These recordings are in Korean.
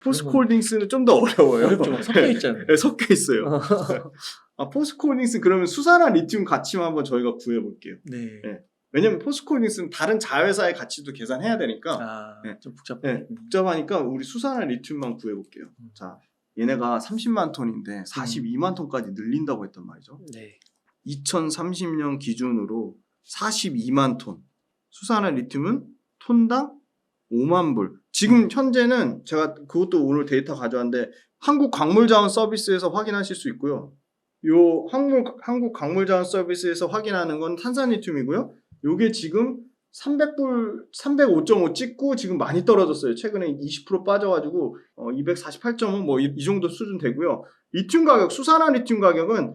포스코홀딩스는 좀 더 어려워요. 어렵죠. 막 섞여 있잖아요. 네, 섞여 있어요. 포스코홀딩스 그러면 수산화 리튬 가치만 한번 저희가 구해볼게요. 네. 네. 왜냐면 포스코홀딩스는 다른 자회사의 가치도 계산해야 되니까 네. 좀 복잡해. 네, 복잡하니까 우리 수산화 리튬만 구해볼게요. 자, 얘네가 30만 톤인데 42만 톤까지 늘린다고 했단 말이죠. 네. 2030년 기준으로 42만 톤. 수산화 리튬은 톤당 5만 불. 지금 현재는 제가 그것도 오늘 데이터 가져왔는데 한국광물자원 서비스에서 확인하실 수 있고요. 요 한국광물자원 서비스에서 확인하는 건 탄산리튬이고요. 요게 지금 300불, 305.5 찍고 지금 많이 떨어졌어요. 최근에 20% 빠져가지고 248.5 뭐 이 정도 수준 되고요. 리튬 가격, 수산화 리튬 가격은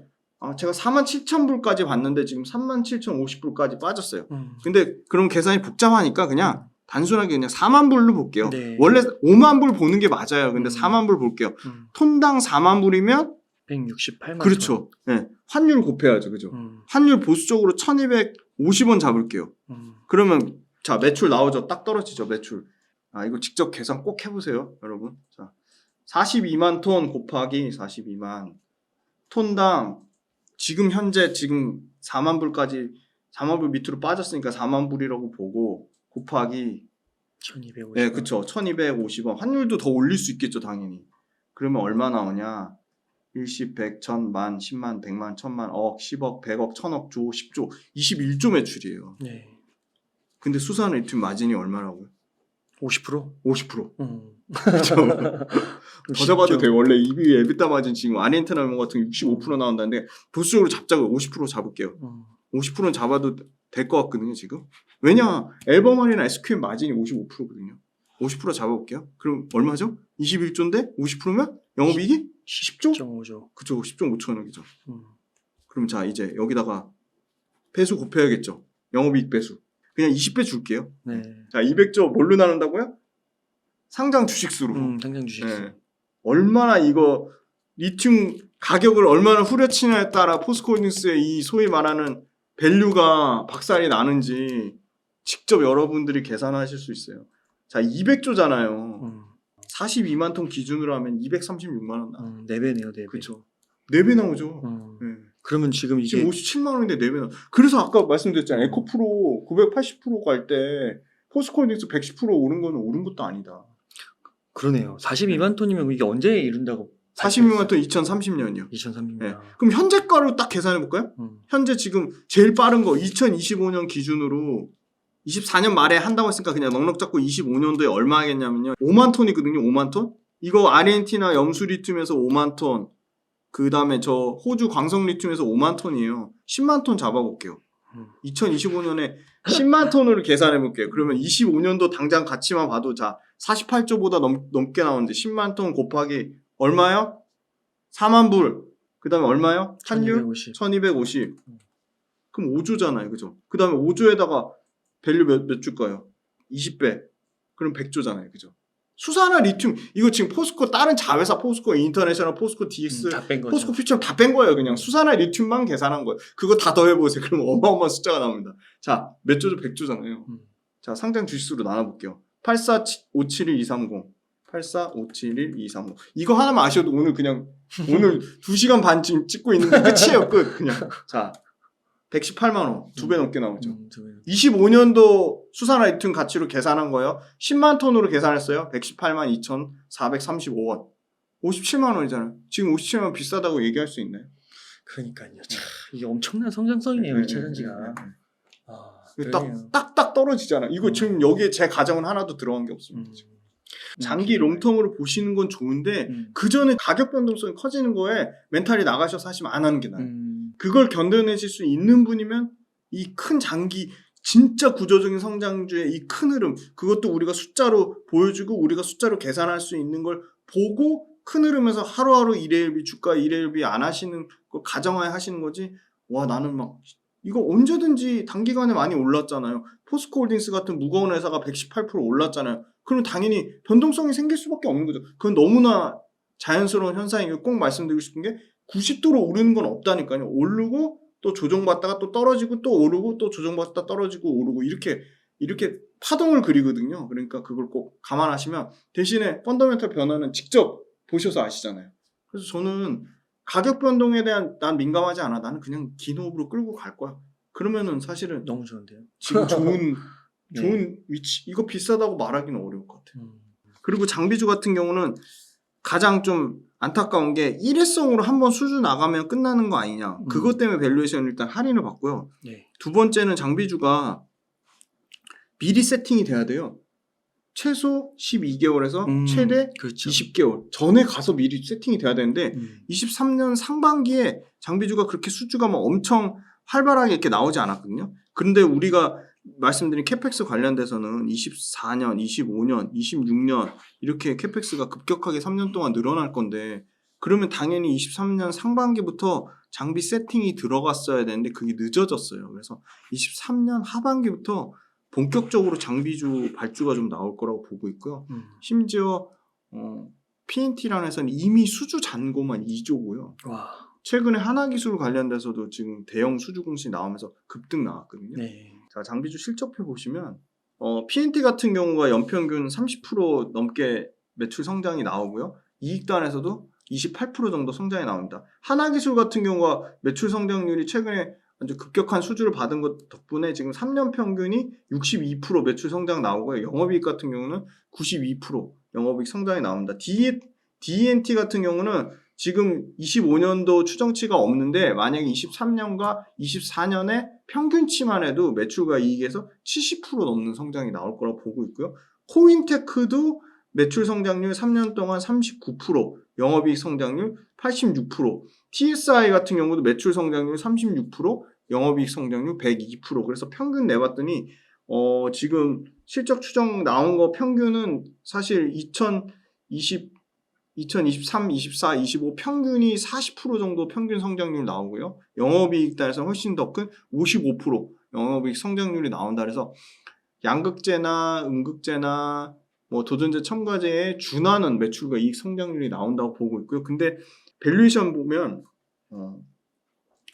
제가 47,000불까지 봤는데 지금 37,050불까지 빠졌어요. 근데 그럼 계산이 복잡하니까 그냥 단순하게 그냥 4만 불로 볼게요. 네. 원래 5만 불 보는 게 맞아요. 근데 4만 불 볼게요. 톤당 4만 불이면 168만 그렇죠. 네. 환율 곱해야죠. 그죠? 환율 보수적으로 1,250원 잡을게요. 그러면 자, 매출 나오죠. 딱 떨어지죠. 매출. 이거 직접 계산 꼭 해보세요. 여러분. 자, 42만 톤 곱하기 42만 톤당 지금 현재 지금 4만 불까지 4만 불 밑으로 빠졌으니까 4만 불이라고 보고 곱하기 1250원. 네, 그쵸. 1250원. 환율도 더 올릴 수 있겠죠, 당연히. 그러면 얼마 나오냐? 일십, 백, 천, 만, 10만, 100만, 1000만, 억, 10억, 100억, 1000억, 조, 10조, 21조 매출이에요. 네. 근데 수산화 리튬 마진이 얼마라고요? 50%? 50%. 그렇죠. 더 잡아도 돼요. 원래 EV 에비타 마진 지금 아르헨티나 같은 거 65% 나온다는데 보수적으로 잡자고 50% 잡을게요. 50%는 잡아도 될 것 같거든요, 지금. 왜냐, 앨범알이나 SQM 마진이 55%거든요. 50% 잡아볼게요. 그럼 얼마죠? 21조인데 50%면 영업이익이 10조? 10.5조. 그쵸, 10조 5천억이죠. 그럼 자, 이제 여기다가 배수 곱해야겠죠. 영업이익 배수. 그냥 20배 줄게요. 네. 자, 200조 뭘로 나눈다고요? 상장 주식수로. 상장 주식수. 네. 얼마나 이거 리튬 가격을 얼마나 후려치냐에 따라 포스코홀딩스의 이 소위 말하는 밸류가 박살이 나는지 직접 여러분들이 계산하실 수 있어요. 자, 200조잖아요. 42만 톤 기준으로 하면 236만 원 나와요. 4배네요, 4배. 그렇죠. 4배 나오죠. 네. 그러면 지금 이게 지금 57만 원인데 4배 나와. 그래서 아까 말씀드렸잖아요. 에코프로 980% 갈 때 포스코홀딩스 110% 오른 거는 오른 것도 아니다. 그러네요. 42만 톤이면 이게 언제 이룬다고? 42만 톤 2030년이요. 2030년. 네. 그럼 현재가로 딱 계산해 볼까요? 현재 지금 제일 빠른 거 2025년 기준으로 24년 말에 한다고 했으니까 그냥 넉넉 잡고 25년도에 얼마 하겠냐면요. 5만 톤이거든요. 5만 톤? 이거 아르헨티나 염수 리튬에서 5만 톤. 그 다음에 저 호주 광석 리튬에서 5만 톤이에요. 10만 톤 잡아볼게요. 2025년에 10만 톤으로 계산해 볼게요. 그러면 25년도 당장 가치만 봐도 자 48조보다 넘게 나오는데 10만 톤 곱하기 얼마요? 4만 불. 그 다음에 얼마요? 환율? 1250. 그럼 5조잖아요. 그죠? 그 다음에 5조에다가 밸류 몇 줄까요? 20배. 그럼 100조잖아요. 그죠? 수산화 리튬, 이거 지금 포스코, 다른 자회사 포스코, 인터내셔널, 포스코, DX, 포스코 퓨처 다 뺀 거예요. 그냥 수산화 리튬만 계산한 거예요. 그거 다 더해보세요. 그럼 어마어마한 숫자가 나옵니다. 자, 몇 조죠? 100조잖아요. 자, 상장 주식수로 나눠볼게요. 84571-230. 84571-230. 이거 하나만 아셔도 오늘 그냥, 오늘 2시간 반 지금 찍고 있는데 끝이에요. 끝. 그냥. 자, 118만 원. 2배 넘게 나오죠. 25년도 수산화 리튬 가치로 계산한 거예요. 10만 톤으로 계산했어요. 118만 2,435원. 57만 원이잖아요. 지금 57만 원 비싸다고 얘기할 수 있나요? 그러니까요. 참, 이게 엄청난 성장성이네요. 2차 전지가. 딱 떨어지잖아. 이거 지금 여기에 제 가정은 하나도 들어간 게 없습니다. 장기 롱텀으로 보시는 건 좋은데 그 전에 가격 변동성이 커지는 거에 멘탈이 나가셔서 하시면 안 하는 게 나아요. 그걸 견뎌내실 수 있는 분이면 이 큰 장기 진짜 구조적인 성장주의 이 큰 흐름, 그것도 우리가 숫자로 보여주고 우리가 숫자로 계산할 수 있는 걸 보고 큰 흐름에서 하루하루 일회일비 주가 일회일비 안 하시는 걸 가정하에 하시는 거지. 와, 나는 막 이거 언제든지 단기간에 많이 올랐잖아요. 포스코홀딩스 같은 무거운 회사가 118% 올랐잖아요. 그럼 당연히 변동성이 생길 수밖에 없는 거죠. 그건 너무나 자연스러운 현상이고 꼭 말씀드리고 싶은 게 90도로 오르는 건 없다니까요. 오르고 또 조정받다가 또 떨어지고 또 오르고 또 조정받다 떨어지고 오르고 이렇게 파동을 그리거든요. 그러니까 그걸 꼭 감안하시면 대신에 펀더멘털 변화는 직접 보셔서 아시잖아요. 그래서 저는 가격 변동에 대한 난 민감하지 않아. 나는 그냥 긴 호흡으로 끌고 갈 거야. 그러면은 사실은 너무 좋은데요. 지금 좋은 네. 위치 이거 비싸다고 말하기는 어려울 것 같아요. 그리고 장비주 같은 경우는 가장 좀 안타까운 게 일회성으로 한번 수주 나가면 끝나는 거 아니냐. 그것 때문에 밸류에이션 일단 할인을 받고요. 네. 두 번째는 장비주가 미리 세팅이 돼야 돼요. 최소 12개월에서 최대 그렇죠. 20개월 전에 가서 미리 세팅이 돼야 되는데 23년 상반기에 장비주가 그렇게 수주가 막 엄청 활발하게 이렇게 나오지 않았거든요. 그런데 우리가 말씀드린 캐펙스 관련돼서는 24년, 25년, 26년 이렇게 캐펙스가 급격하게 3년 동안 늘어날 건데 그러면 당연히 23년 상반기부터 장비 세팅이 들어갔어야 되는데 그게 늦어졌어요. 그래서 23년 하반기부터 본격적으로 장비주 발주가 좀 나올 거라고 보고 있고요. 심지어 PNT라는 회사는 이미 수주 잔고만 2조고요. 와. 최근에 하나기술 관련돼서도 지금 대형 수주 공시 나오면서 급등 나왔거든요. 네. 자, 장비주 실적표 보시면 PNT 같은 경우가 연평균 30% 넘게 매출 성장이 나오고요. 이익단에서도 28% 정도 성장이 나옵니다. 하나기술 같은 경우가 매출 성장률이 최근에 아주 급격한 수주를 받은 것 덕분에 지금 3년 평균이 62% 매출 성장 나오고요. 영업이익 같은 경우는 92% 영업이익 성장이 나옵니다. D&T 같은 경우는 지금 25년도 추정치가 없는데 만약에 23년과 24년에 평균치만 해도 매출과 이익에서 70% 넘는 성장이 나올 거라고 보고 있고요. 코인테크도 매출 성장률 3년 동안 39%, 영업이익 성장률 86%, TSI 같은 경우도 매출 성장률 36%, 영업이익 성장률 102%. 그래서 평균 내봤더니 지금 실적 추정 나온 거 평균은 사실 2023, 24, 25 평균이 40% 정도 평균 성장률 나오고요. 영업이익 단에서 훨씬 더 큰 55% 영업이익 성장률이 나온다. 그래서 양극재나 음극재나 뭐 도전제 첨가제에 준하는 매출과 이익 성장률이 나온다고 보고 있고요. 근데 밸류에이션 보면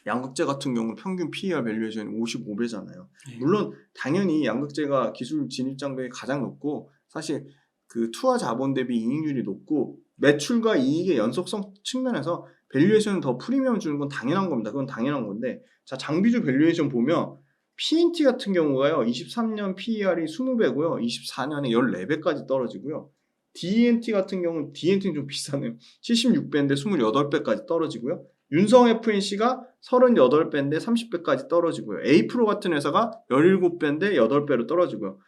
양극재 같은 경우는 평균 PER 밸류에이션이 55배잖아요. 물론 당연히 양극재가 기술 진입 장벽이 가장 높고 사실 그 투하 자본 대비 이익률이 높고 매출과 이익의 연속성 측면에서 밸류에이션은 더 프리미엄 주는 건 당연한 겁니다. 그건 당연한 건데 자 장비주 밸류에이션 보면 PNT 같은 경우가요. 23년 PER이 20배고요. 24년에 14배까지 떨어지고요. D&T 같은 경우는 D&T는 좀 비싸네요. 76배인데 28배까지 떨어지고요. 윤성 FNC가 38배인데 30배까지 떨어지고요. A프로 같은 회사가 17배인데 8배로 떨어지고요.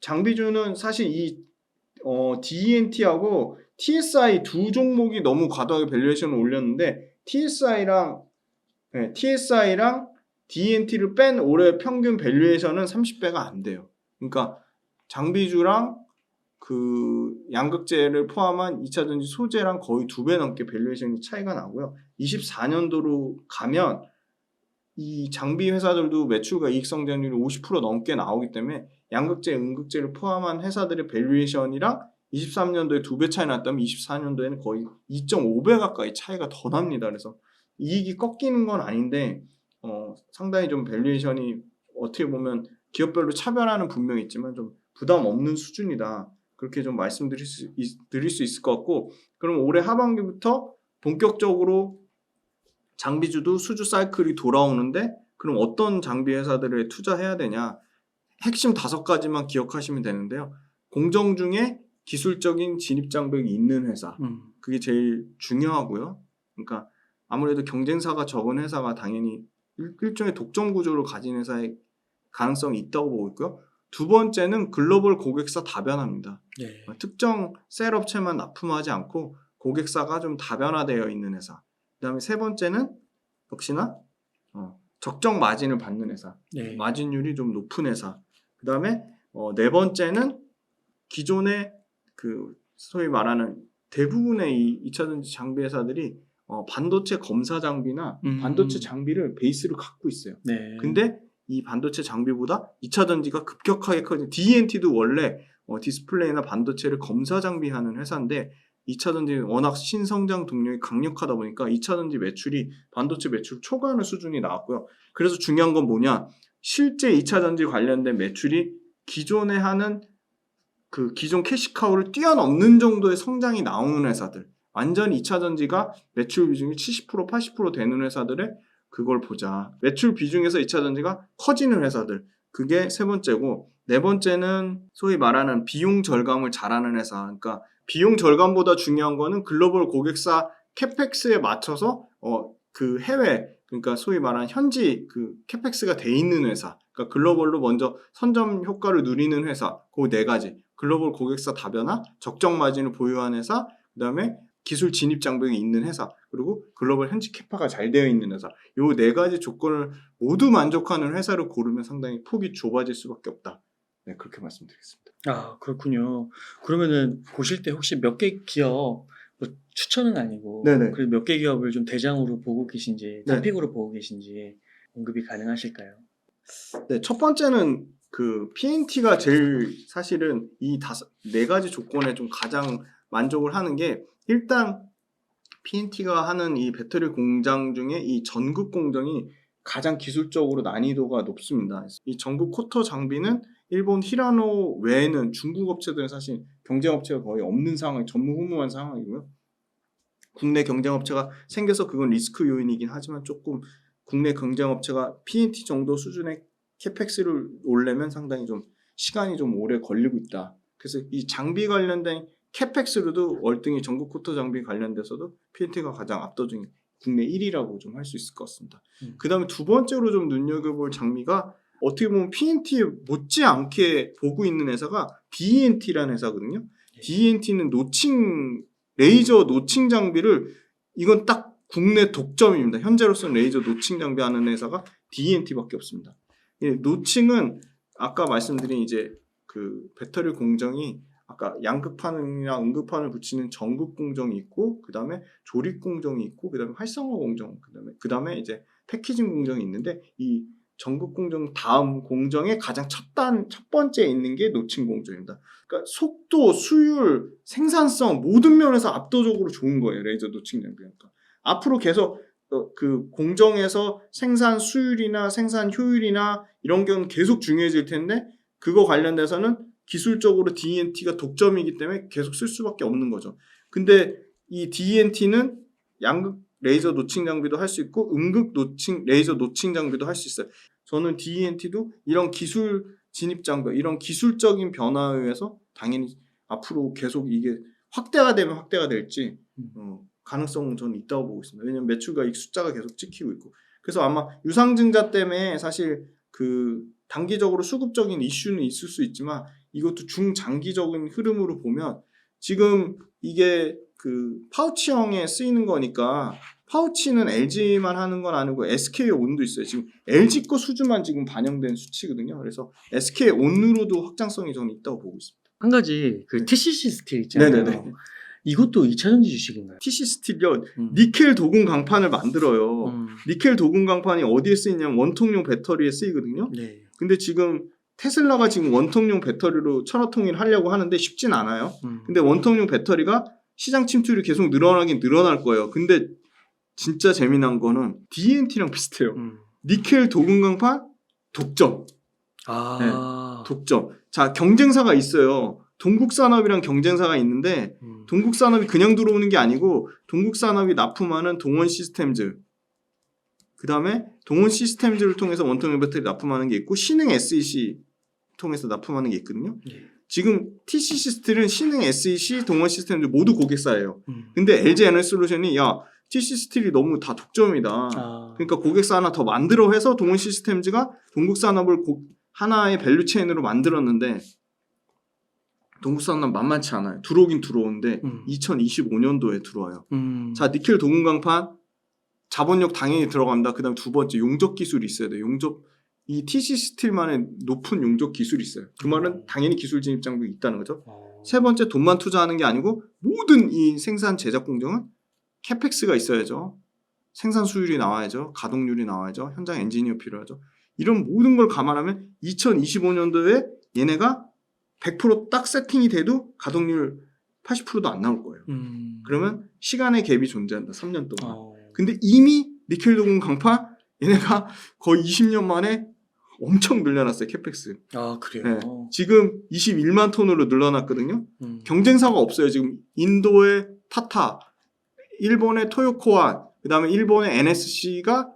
장비주는 사실 이 D&T하고 TSI 두 종목이 너무 과도하게 밸류에이션을 올렸는데 TSI랑 D&T를 뺀 올해 평균 밸류에이션은 30배가 안 돼요. 그러니까 장비주랑 그 양극재를 포함한 2차전지 소재랑 거의 2배 넘게 밸류에이션이 차이가 나고요. 24년도로 가면 이 장비 회사들도 매출과 이익 성장률이 50% 넘게 나오기 때문에 양극재, 음극재를 포함한 회사들의 밸류에이션이랑 23년도에 2배 차이 났다면 24년도에는 거의 2.5배 가까이 차이가 더 납니다. 그래서 이익이 꺾이는 건 아닌데 상당히 좀 밸류에이션이 어떻게 보면 기업별로 차별화는 분명히 있지만 좀 부담 없는 수준이다. 그렇게 좀 말씀드릴 수 있을 것 같고 그럼 올해 하반기부터 본격적으로 장비주도 수주 사이클이 돌아오는데 그럼 어떤 장비 회사들에 투자해야 되냐 핵심 5가지만 기억하시면 되는데요. 공정 중에 기술적인 진입 장벽이 있는 회사 그게 제일 중요하고요. 그러니까 아무래도 경쟁사가 적은 회사가 당연히 일종의 독점 구조를 가진 회사의 가능성이 있다고 보고 있고요. 두 번째는 글로벌 고객사 다변화입니다. 네. 특정 셀 업체만 납품하지 않고 고객사가 좀 다변화되어 있는 회사. 그 다음에 세 번째는 역시나 적정 마진을 받는 회사. 네. 마진율이 좀 높은 회사. 그 다음에 네 번째는 기존의 그 소위 말하는 대부분의 이 2차전지 장비 회사들이 반도체 검사 장비나 반도체 장비를 베이스로 갖고 있어요. 네. 근데 이 반도체 장비보다 2차전지가 급격하게 커진 D&T도 원래 디스플레이나 반도체를 검사 장비하는 회사인데 2차전지는 워낙 신성장 동력이 강력하다 보니까 2차전지 매출이 반도체 매출 초과하는 수준이 나왔고요. 그래서 중요한 건 뭐냐? 실제 2차전지 관련된 매출이 기존에 하는 그 기존 캐시카우를 뛰어넘는 정도의 성장이 나오는 회사들, 완전히 2차 전지가 매출 비중이 70% 80% 되는 회사들의 그걸 보자. 매출 비중에서 2차 전지가 커지는 회사들, 그게 세 번째고, 네 번째는 소위 말하는 비용 절감을 잘하는 회사. 그러니까 비용 절감보다 중요한 거는 글로벌 고객사 캐펙스에 맞춰서 그 해외, 그러니까 소위 말하는 현지 그 캐펙스가 돼 있는 회사, 그러니까 글로벌로 먼저 선점 효과를 누리는 회사, 그 네 가지. 글로벌 고객사 다변화, 적정 마진을 보유한 회사, 그다음에 기술 진입 장벽이 있는 회사, 그리고 글로벌 현지 캐파가 잘 되어 있는 회사. 요 네 가지 조건을 모두 만족하는 회사를 고르면 상당히 폭이 좁아질 수밖에 없다. 네, 그렇게 말씀드리겠습니다. 아, 그렇군요. 그러면은 보실 때 혹시 몇 개 기업, 뭐 추천은 아니고, 네네. 그래도 몇 개 기업을 좀 대장으로 보고 계신지, 네. 탑픽으로 보고 계신지 언급이 가능하실까요? 네, 첫 번째는 그 PNT가 제일 사실은 이 네 가지 조건에 좀 가장 만족을 하는 게, 일단 PNT가 하는 이 배터리 공장 중에 이 전극 공정이 가장 기술적으로 난이도가 높습니다. 이 전극 코터 장비는 일본 히라노 외에는 중국 업체들은 사실 경쟁업체가 거의 없는 상황이 전무후무한 상황이고요. 국내 경쟁업체가 생겨서 그건 리스크 요인이긴 하지만 조금 국내 경쟁업체가 PNT 정도 수준의 캐펙스를 올려면 상당히 좀 시간이 좀 오래 걸리고 있다. 그래서 이 장비 관련된 캐펙스로도 월등히 전국 코터 장비 관련돼서도 PNT가 가장 압도적인 국내 1위라고 좀 할 수 있을 것 같습니다. 그 다음에 두 번째로 좀 눈여겨볼 장비가 어떻게 보면 PNT에 못지않게 보고 있는 회사가 DNT라는 회사거든요. DNT는 레이저 노칭 장비를, 이건 딱 국내 독점입니다. 현재로서는 레이저 노칭 장비 하는 회사가 DNT밖에 없습니다. 노칭은 아까 말씀드린 이제 그 배터리 공정이 아까 양극판이랑 음극판을 붙이는 전극 공정이 있고, 그 다음에 조립 공정이 있고, 그 다음에 활성화 공정, 그 다음에 이제 패키징 공정이 있는데, 이 전극 공정 다음 공정의 가장 첫 번째에 있는 게 노칭 공정입니다. 그러니까 속도, 수율, 생산성 모든 면에서 압도적으로 좋은 거예요. 레이저 노칭 장비니까. 앞으로 계속 그 공정에서 생산 수율이나 생산 효율이나 이런 경우는 계속 중요해질 텐데, 그거 관련돼서는 기술적으로 DNT가 독점이기 때문에 계속 쓸 수밖에 없는 거죠. 근데 이 DNT는 양극 레이저 노칭 장비도 할 수 있고 음극 레이저 노칭 장비도 할 수 있어요. 저는 DNT도 이런 기술 진입 장벽, 이런 기술적인 변화에 의해서 당연히 앞으로 계속 이게 확대가 되면 확대가 될지 가능성은 저는 있다고 보고 있습니다. 왜냐하면 매출가익 숫자가 계속 찍히고 있고. 그래서 아마 유상증자 때문에 사실 그 단기적으로 수급적인 이슈는 있을 수 있지만, 이것도 중장기적인 흐름으로 보면 지금 이게 그 파우치형에 쓰이는 거니까, 파우치는 LG만 하는 건 아니고 SK온도 있어요. 지금 LG 거 수주만 지금 반영된 수치거든요. 그래서 SK온으로도 확장성이 저는 있다고 보고 있습니다. 한 가지 그 네. TCC 스틸 있잖아요. 네네네. 이것도 2차전지 주식인가요? TC 스틸이요. 니켈 도금 강판을 만들어요. 니켈 도금 강판이 어디에 쓰이냐면 원통용 배터리에 쓰이거든요. 네. 근데 지금 테슬라가 지금 원통용 배터리로 천하통일 하려고 하는데 쉽진 않아요. 근데 원통용 배터리가 시장 침투율이 계속 늘어나긴 늘어날 거예요. 근데 진짜 재미난 거는 DNT랑 비슷해요. 니켈 도금 강판 독점. 아. 네, 독점. 자, 경쟁사가 있어요. 동국산업이랑 경쟁사가 있는데, 동국산업이 그냥 들어오는 게 아니고 동국산업이 납품하는 동원 시스템즈, 그 다음에 동원 시스템즈를 통해서 원통용 배터리 납품하는 게 있고, 신흥 SEC 통해서 납품하는 게 있거든요. 예. 지금 TCC 스틸은 신흥 SEC, 동원 시스템즈 모두 고객사예요. 근데 LG 에너지솔루션이 야, TCC 스틸이 너무 다 독점이다. 그러니까 고객사 하나 더 만들어 해서 동원 시스템즈가 동국산업을 하나의 밸류체인으로 만들었는데, 동국산업 만만치 않아요. 들어오긴 들어오는데 2025년도에 들어와요. 자, 니켈 도금 강판 자본력 당연히 들어간다. 그다음 두 번째 용접 기술이 있어야 돼요. 이 TC 스틸만의 높은 용접 기술이 있어요. 그 말은 당연히 기술 진입 장벽이 있다는 거죠. 세 번째, 돈만 투자하는 게 아니고 모든 이 생산 제작 공정은 캐펙스가 있어야죠. 생산 수율이 나와야죠. 가동률이 나와야죠. 현장 엔지니어 필요하죠. 이런 모든 걸 감안하면 2025년도에 얘네가 100% 딱 세팅이 돼도 가동률 80%도 안 나올 거예요. 그러면 시간의 갭이 존재한다. 3년 동안. 근데 이미 니켈 도금 강판 얘네가 거의 20년 만에 엄청 늘려놨어요. 캐펙스. 아 그래요. 네. 지금 21만 톤으로 늘어났거든요. 경쟁사가 없어요. 지금 인도의 타타, 일본의 토요코아, 그다음에 일본의 NSC가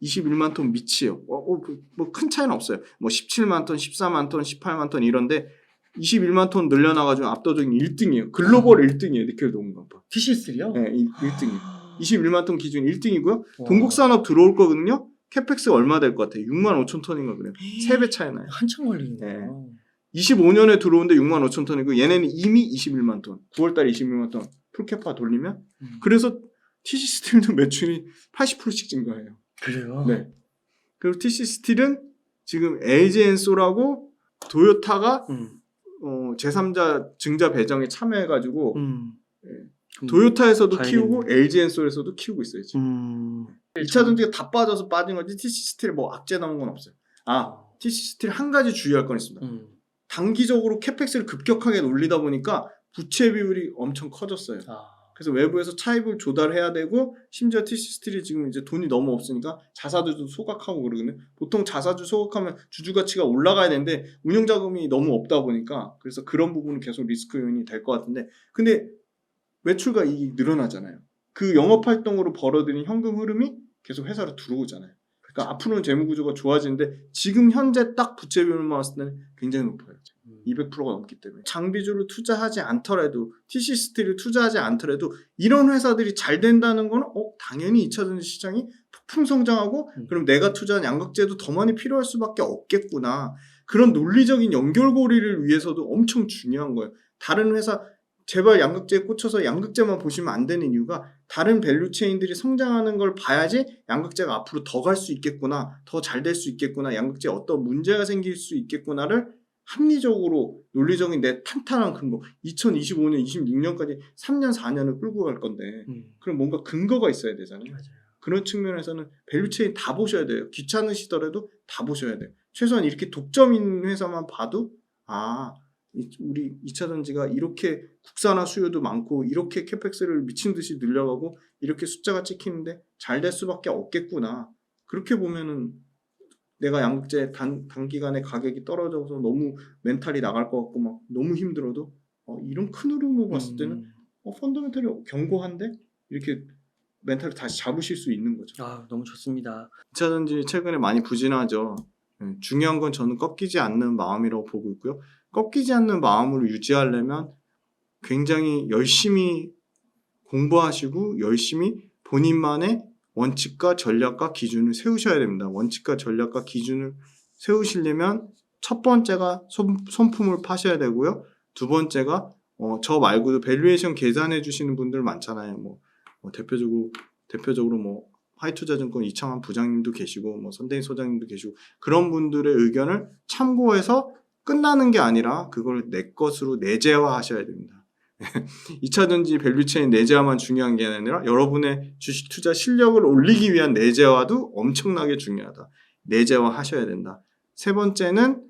21만 톤 밑이에요. 뭐 큰 차이는 없어요. 뭐 17만 톤, 14만 톤, 18만 톤 이런데 21만 톤 늘려나가지고 압도적인 1등이에요. 글로벌 1등이에요. 니켈 동국간파. TC3요? 네, 1등이에요. 21만 톤 기준 1등이고요. 동국산업 들어올 거거든요. 캐펙스가 얼마 될 것 같아요? 6만 5천 톤인가 그래요. 3배 차이 나요. 한참 걸리네요. 네. 25년에 들어오는데 6만 5천 톤이고 얘네는 이미 21만 톤. 9월달에 21만 톤 풀캐파 돌리면 그래서 TC 스틸도 매출이 80%씩 증가해요. 그래요? 네. 그리고 TC 스틸은 지금 LG 엔솔하고 도요타가 제3자 증자 배정에 참여해가지고 도요타에서도 봐야겠네. 키우고 LG 엔솔에서도 키우고 있어요. 지금. 2차 전지가 다 빠져서 빠진 거지 TC 스틸 뭐 악재 나온 건 없어요. TC 스틸 한 가지 주의할 건 있습니다. 단기적으로 캐펙스를 급격하게 올리다 보니까 부채 비율이 엄청 커졌어요. 그래서 외부에서 차입을 조달해야 되고 심지어 TC 스틸이 지금 이제 돈이 너무 없으니까 자사주도 소각하고 그러거든요. 보통 자사주 소각하면 주주 가치가 올라가야 되는데 운용 자금이 너무 없다 보니까 그래서 그런 부분은 계속 리스크 요인이 될 것 같은데 근데 매출과 이익이 늘어나잖아요. 그 영업 활동으로 벌어들인 현금 흐름이 계속 회사로 들어오잖아요. 그러니까 앞으로는 재무 구조가 좋아지는데 지금 현재 딱 부채 비율만 봤을 때는 굉장히 높아요. 200%가 넘기 때문에 장비주를 투자하지 않더라도 TC 스틸을 투자하지 않더라도 이런 회사들이 잘 된다는 거는 당연히 2차전지 시장이 폭풍 성장하고 그럼 내가 투자한 양극재도 더 많이 필요할 수밖에 없겠구나. 그런 논리적인 연결고리를 위해서도 엄청 중요한 거예요. 다른 회사 제발 양극재에 꽂혀서 양극재만 보시면 안 되는 이유가 다른 밸류체인들이 성장하는 걸 봐야지 양극재가 앞으로 더 갈 수 있겠구나, 더 잘 될 수 있겠구나, 양극재에 어떤 문제가 생길 수 있겠구나를 합리적으로 논리적인 내 탄탄한 근거 2025년, 26년까지 3년, 4년을 끌고 갈 건데 그럼 뭔가 근거가 있어야 되잖아요. 맞아요. 그런 측면에서는 밸류체인 다 보셔야 돼요. 귀찮으시더라도 다 보셔야 돼요. 최소한 이렇게 독점인 회사만 봐도 우리 2차전지가 이렇게 국산화 수요도 많고 이렇게 캐펙스를 미친 듯이 늘려가고 이렇게 숫자가 찍히는데 잘 될 수밖에 없겠구나. 그렇게 보면은 내가 양극재 단기간에 가격이 떨어져서 너무 멘탈이 나갈 것 같고 막 너무 힘들어도 이런 큰 흐름을 봤을 때는 펀더멘털이 견고한데 이렇게 멘탈을 다시 잡으실 수 있는 거죠. 너무 좋습니다. 2차전지 최근에 많이 부진하죠. 중요한 건 저는 꺾이지 않는 마음이라고 보고 있고요. 꺾이지 않는 마음으로 유지하려면 굉장히 열심히 공부하시고 열심히 본인만의 원칙과 전략과 기준을 세우셔야 됩니다. 원칙과 전략과 기준을 세우시려면 첫 번째가 손품을 파셔야 되고요. 두 번째가 저 말고도 밸류에이션 계산해 주시는 분들 많잖아요. 대표적으로 뭐 하이투자증권 이창환 부장님도 계시고 뭐 선대인 소장님도 계시고 그런 분들의 의견을 참고해서 끝나는 게 아니라 그걸 내 것으로 내재화하셔야 됩니다. 2차전지 밸류체인 내재화만 중요한 게 아니라 여러분의 주식 투자 실력을 올리기 위한 내재화도 엄청나게 중요하다. 내재화 하셔야 된다. 세 번째는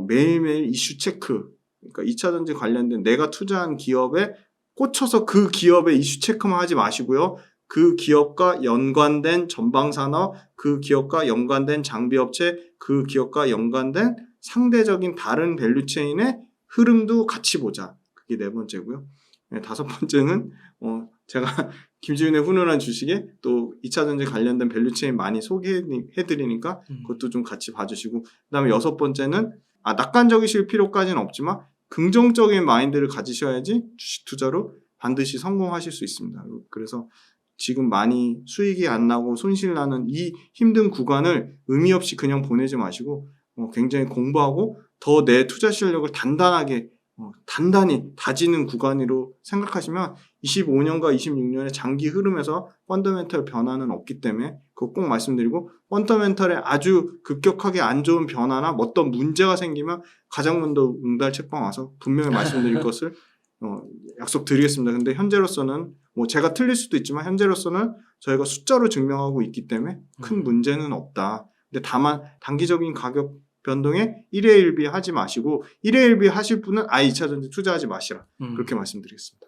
매일매일 이슈 체크. 그러니까 2차전지 관련된 내가 투자한 기업에 꽂혀서 그 기업의 이슈 체크만 하지 마시고요. 그 기업과 연관된 전방산업, 그 기업과 연관된 장비업체, 그 기업과 연관된 상대적인 다른 밸류체인의 흐름도 같이 보자. 그게 네 번째고요. 다섯 번째는 제가 김지윤의 훈훈한 주식에 또 2차전지 관련된 밸류체인 많이 소개해드리니까 그것도 좀 같이 봐주시고 그 다음에 여섯 번째는 낙관적이실 필요까지는 없지만 긍정적인 마인드를 가지셔야지 주식 투자로 반드시 성공하실 수 있습니다. 그래서 지금 많이 수익이 안 나고 손실 나는 이 힘든 구간을 의미 없이 그냥 보내지 마시고 굉장히 공부하고 더 내 투자 실력을 단단히 다지는 구간으로 생각하시면 25년과 26년의 장기 흐름에서 펀더멘털 변화는 없기 때문에 그거 꼭 말씀드리고 펀더멘털에 아주 급격하게 안 좋은 변화나 어떤 문제가 생기면 가장 먼저 응달 책방 와서 분명히 말씀드릴 것을 약속드리겠습니다. 근데 현재로서는 제가 틀릴 수도 있지만 현재로서는 저희가 숫자로 증명하고 있기 때문에 큰 문제는 없다. 근데 다만 단기적인 가격 변동에 1회 1비 하지 마시고 1회 1비 하실 분은 2차전지 투자하지 마시라. 그렇게 말씀드리겠습니다.